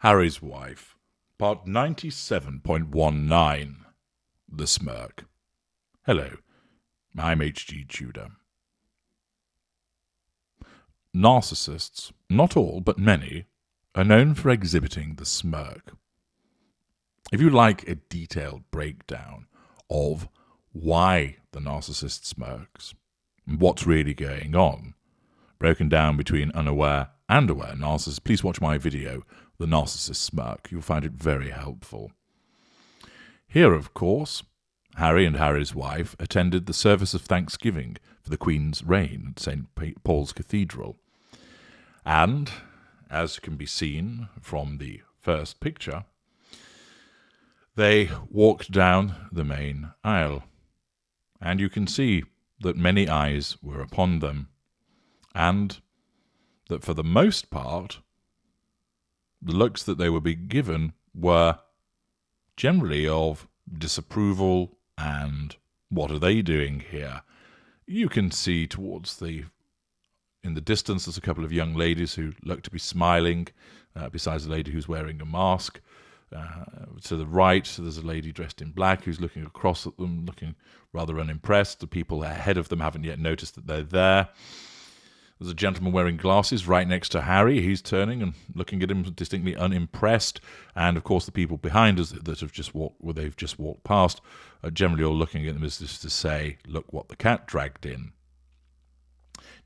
Harry's Wife, part 97.19, The Smirk. Hello, I'm H.G. Tudor. Narcissists, not all but many, are known for exhibiting the smirk. If you like a detailed breakdown of why the narcissist smirks and what's really going on, broken down between unaware and aware narcissists, please watch my video, The Narcissist Smirk. You'll find it very helpful. Here, of course, Harry and Harry's wife attended the service of Thanksgiving for the Queen's reign at St. Paul's Cathedral. And, as can be seen from the first picture, they walked down the main aisle. And you can see that many eyes were upon them, and that for the most part, the looks that they were being given were generally of disapproval and what are they doing here? You can see in the distance, there's a couple of young ladies who look to be smiling, besides a lady who's wearing a mask. To the right, there's a lady dressed in black who's looking across at them, looking rather unimpressed. The people ahead of them haven't yet noticed that they're there. There's a gentleman wearing glasses right next to Harry. He's turning and looking at him distinctly unimpressed. And, of course, the people behind us that have just walked past are generally all looking at them as if to say, look what the cat dragged in.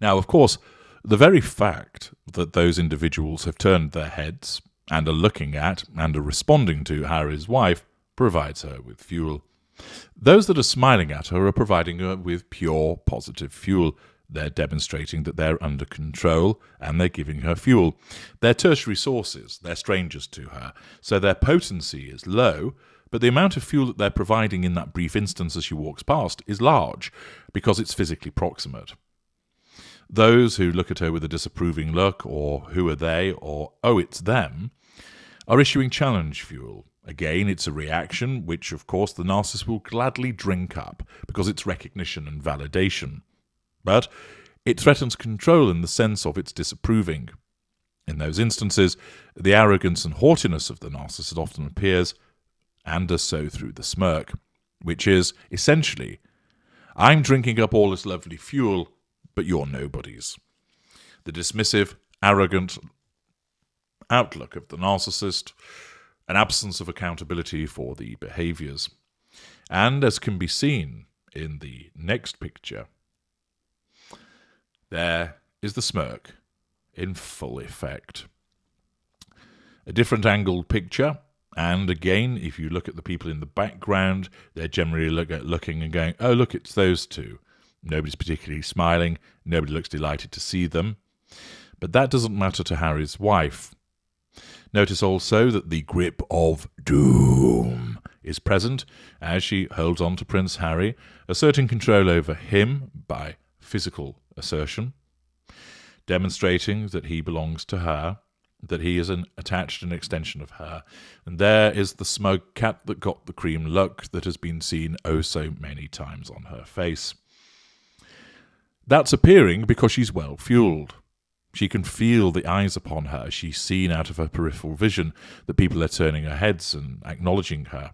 Now, of course, the very fact that those individuals have turned their heads and are looking at and are responding to Harry's wife provides her with fuel. Those that are smiling at her are providing her with pure positive fuel. They're demonstrating that they're under control and they're giving her fuel. They're tertiary sources. They're strangers to her. So their potency is low, but the amount of fuel that they're providing in that brief instance as she walks past is large because it's physically proximate. Those who look at her with a disapproving look, or who are they, or oh, it's them, are issuing challenge fuel. Again, it's a reaction which, of course, the narcissist will gladly drink up because it's recognition and validation. But it threatens control in the sense of its disapproving. In those instances, the arrogance and haughtiness of the narcissist often appears, and does so through the smirk, which is, essentially, I'm drinking up all this lovely fuel, but you're nobodies. The dismissive, arrogant outlook of the narcissist, an absence of accountability for the behaviours. And as can be seen in the next picture, there is the smirk in full effect. A different angled picture, and again, if you look at the people in the background, they're generally looking and going, oh, look, it's those two. Nobody's particularly smiling. Nobody looks delighted to see them. But that doesn't matter to Harry's wife. Notice also that the grip of doom is present as she holds on to Prince Harry, asserting control over him by physical assertion, demonstrating that he belongs to her, that he is attached an extension of her. And there is the smug cat that got the cream look that has been seen oh so many times on her face. That's appearing because she's well fueled. She can feel the eyes upon her. She's seen out of her peripheral vision that people are turning their heads and acknowledging her.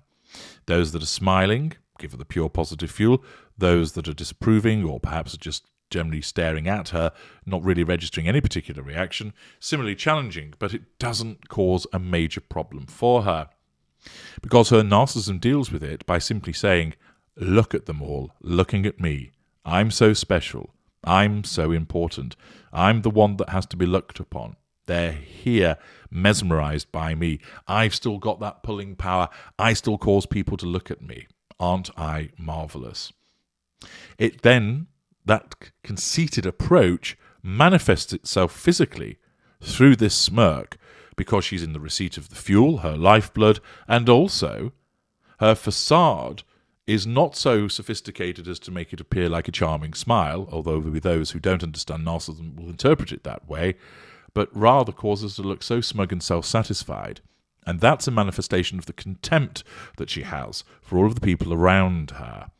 Those that are smiling give her the pure positive fuel. Those that are disapproving or perhaps are just generally staring at her, not really registering any particular reaction, similarly challenging, but it doesn't cause a major problem for her. Because her narcissism deals with it by simply saying, look at them all, looking at me. I'm so special. I'm so important. I'm the one that has to be looked upon. They're here, mesmerized by me. I've still got that pulling power. I still cause people to look at me. Aren't I marvelous? That conceited approach manifests itself physically through this smirk because she's in the receipt of the fuel, her lifeblood, and also her facade is not so sophisticated as to make it appear like a charming smile, although those who don't understand narcissism will interpret it that way, but rather causes her to look so smug and self-satisfied. And that's a manifestation of the contempt that she has for all of the people around her.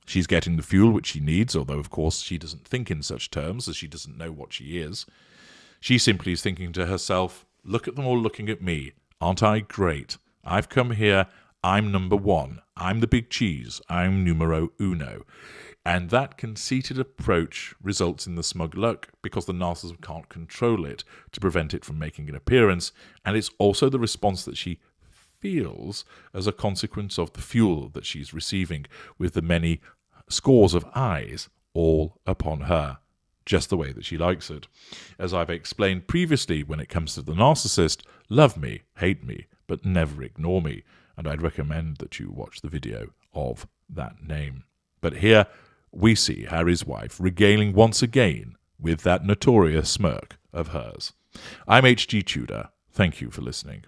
She's getting the fuel which she needs, although, of course, she doesn't think in such terms, as she doesn't know what she is. She simply is thinking to herself, look at them all looking at me. Aren't I great? I've come here. I'm number one. I'm the big cheese. I'm numero uno. And that conceited approach results in the smug luck because the narcissist can't control it to prevent it from making an appearance. And it's also the response that she feels as a consequence of the fuel that she's receiving, with the many scores of eyes all upon her, just the way that she likes it. As I've explained previously, when it comes to the narcissist, love me, hate me, but never ignore me. And I'd recommend that you watch the video of that name. But here we see Harry's wife regaling once again with that notorious smirk of hers. I'm H.G. Tudor. Thank you for listening.